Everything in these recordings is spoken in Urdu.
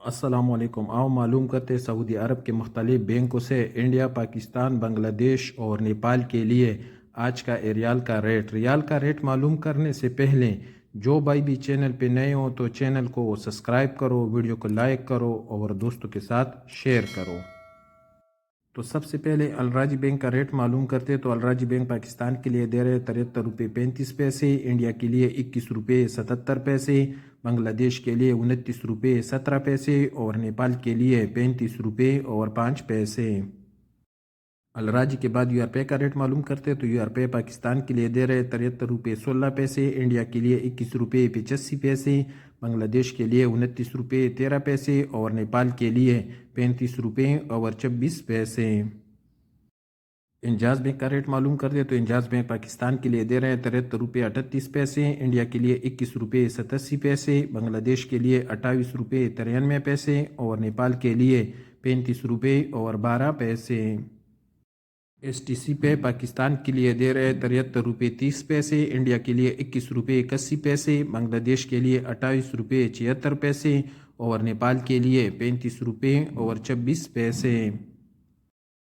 السلام علیکم۔ آؤ معلوم کرتے سعودی عرب کے مختلف بینکوں سے انڈیا، پاکستان، بنگلہ دیش اور نیپال کے لیے آج کا ریال کا ریٹ۔ ریال کا ریٹ معلوم کرنے سے پہلے جو بھائی بھی چینل پہ نئے ہو تو چینل کو سبسکرائب کرو، ویڈیو کو لائک کرو اور دوستوں کے ساتھ شیئر کرو۔ تو سب سے پہلے الراجی بینک کا ریٹ معلوم کرتے تو الراجی بینک پاکستان کے لیے دے رہے 73 روپے 35 پیسے، انڈیا کے لیے 21 روپے 77 پیسے، بنگلہ دیش کے لیے 29 روپے 17 پیسے اور نیپال کے لیے 35 روپے اور 5 پیسے۔ الراجی کے بعد یو آر پے کا ریٹ معلوم کرتے تو یو آر پے پاکستان کے لیے دے رہے 73 روپے 16 پیسے، انڈیا کے لیے 21 روپے 85 پیسے، بنگلہ دیش کے لیے 29 روپے 13 پیسے اور نیپال کے لیے 35 روپے اور 26 پیسے۔ انجاز بینک کا ریٹ معلوم کرتے تو انجاز بینک پاکستان کے لیے دے رہے 73 روپے 38 پیسے، انڈیا کے لیے 21 روپے 87 پیسے، بنگلہ دیش کے لیے 28 روپے 93 پیسے اور نیپال کے لیے 35 روپے اور 12 پیسے۔ ایس ٹی سی پے پاکستان کے لیے دے رہے 73 روپے 30 پیسے، انڈیا کے لیے 21 روپے 81 پیسے، بنگلہ دیش کے لیے 28 روپے 76 پیسے اور نیپال کے لیے 35 روپے اور 26 پیسے۔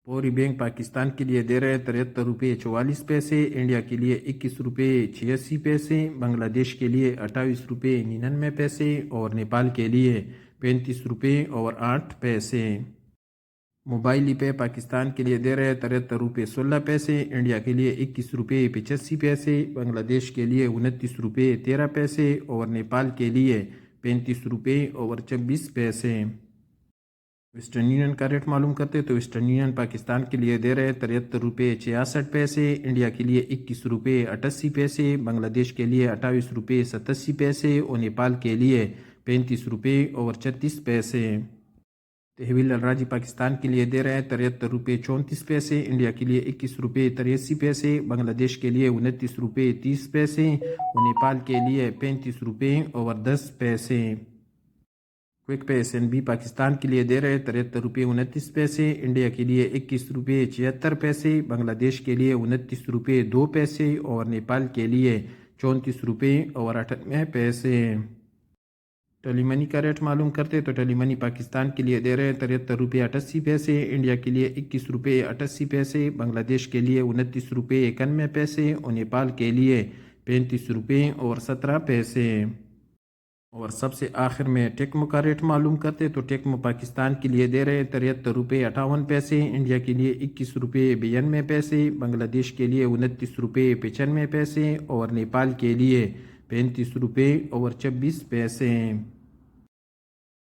پوری بینک پاکستان کے لیے دے رہے 73 روپے 44 پیسے، انڈیا کے لیے 21 روپے 86 پیسے، بنگلہ دیش کے لیے 28 روپے 99 پیسے اور نیپال کے لیے 35 روپے اور 8 پیسے۔ موبائل پے پاکستان کے لیے دے رہے 73 روپے 16 پیسے، انڈیا کے لیے 21 روپے 85 پیسے، بنگلہ دیش کے لیے 29 روپے 13 پیسے اور نیپال کے لیے 35 روپے اور 26 پیسے۔ ویسٹرن یونین کا ریٹ معلوم کرتے تو ویسٹرن یونین پاکستان کے لیے دے رہے 73 روپے 66 پیسے، انڈیا کے لیے 21 روپے 88 پیسے، بنگلہ دیش کے لیے 28 روپے 87 پیسے اور نیپال کے لیے 35 روپے اور 36 پیسے۔ تحویل الراجی پاکستان کے لیے دے رہے 73 روپے 34 پیسے، انڈیا کے لیے 21 روپے 83 پیسے، بنگلہ دیش کے لیے 29 روپے 30 پیسے اور نیپال کے لیے 35 روپے اور 10 پیسے۔ Quick pay S N B Pakistan کے لیے دے رہے 73 روپے 29 پیسے، انڈیا کے لیے 21 روپے 76 پیسے، بنگلہ دیش کے لیے 29 روپے 2 پیسے اور نیپال کے لیے 34 روپے اور 98 پیسے۔ ٹیلی منی کا ریٹ معلوم کرتے تو ٹیلی منی پاکستان کے لیے دے رہے 73 روپے 88 پیسے، انڈیا کے لیے 21 روپے 88 پیسے، بنگلہ دیش کے لیے 29 روپے 91 پیسے اور نیپال کے لیے 35 روپے اور 17 پیسے۔ اور سب سے آخر میں ٹیکمو کا ریٹ معلوم کرتے تو ٹیکمو پاکستان کے لیے دے رہے 73 روپے 58 پیسے، انڈیا کے لیے 21 روپے 92 پیسے، بنگلہ دیش کے لیے 29 روپے 95 پیسے اور نیپال کے لیے 35 روپے اور 26 پیسے۔